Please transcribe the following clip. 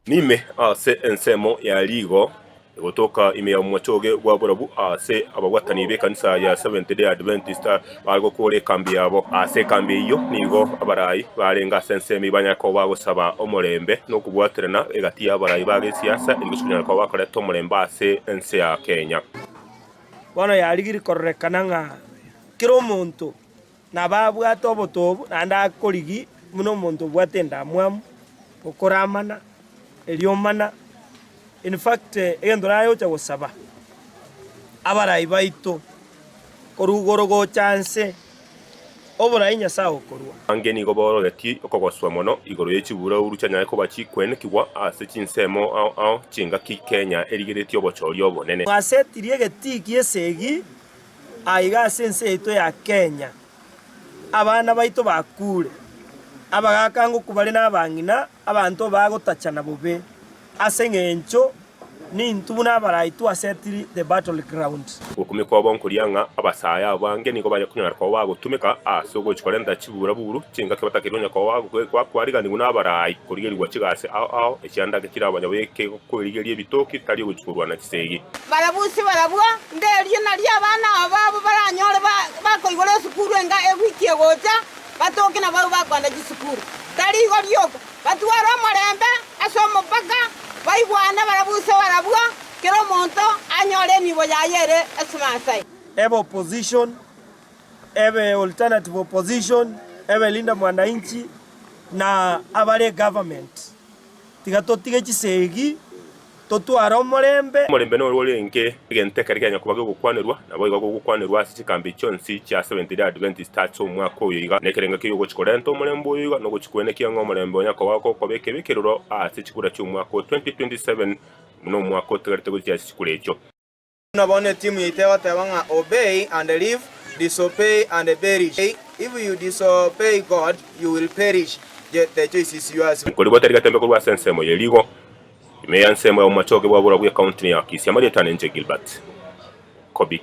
Nime ase ensemo ya ligo gotoka ime ya mwachoge gwa burabu ase abagwatani be kanisa ya Seventh Day Adventist bago kore kambi yabo ase kambi iyo nigo abarayi barenga sensemi banyako bagusaba omurembe no kubwaterana egati y'abarayi bage siasa ingisunya ko bakoreto omurembe ase ense ya Kenya. Bono yarigiri korrekana nga kiro muntu nababwato obotobu nanda korigi muno muntu bwatenda mwamu okoramana eliomana. In fact endora yo gusaba abarayi baito korugorogo chance oburayi nyasaho korwa angeni go borogeti okogoswa mono igoro yechibura uruchanya ko bachikwene kiwa ase chinsemo ao chinga ki Kenya erigireti obochori obonene asetirie geti kiesegi aiga sense ito ya Kenya abana baito bakure abagakango kubare n'abangina abantu bagotachana bobe asengencho ni ntuna barayi tu asetiri the battleground ukumiko bonkurianga abasaya abange nigo bajya kunyara ko bagutumika asogo chikorenda chibura buru chinga kibata kironya ko kwa kwarigani guna barayi kurigerirwa chigase ao ekyanda gakira abanyabeke ko irigerie bitoki tari guchurwa na kisegi barabusi barabwa ndelyo nali abana ababo baranyore bakoigore sukuru enga ewikie gocha batoke na babo bakwanda gisukuru tari goryoko batwara omorembe asomo paka baigwana barabuse barabwa kero monto anyore nibo yayere esmasai ebe opposition ebe alternative opposition ebe linda mwananchi na abare government tigatotige chisegi totwara omorembe no rolenge igenteka riganya kubaga gukwanirwa nabo igo gukwanirwa asi kambi chonsi cha 70 Adventist Church omwaka oyo iga nekerenga kiyo gochikorento omorembe oyo no gochikwene kiyango omorembe onyako wako kobeke bikiruro asi chikura cy'umwaka 2027 no mwaka otegerete gochya chikura echo nabone timu yitewa tebanga obey and live, disobey and perish. If you disobey God you will perish. The choice is yours. Kuri boteriga tembe kurwa sensemo yeligo Meya nsemo ya umachoge bwa bura bwa county ya Kisii Amarita Nenje Gilbert Kobi.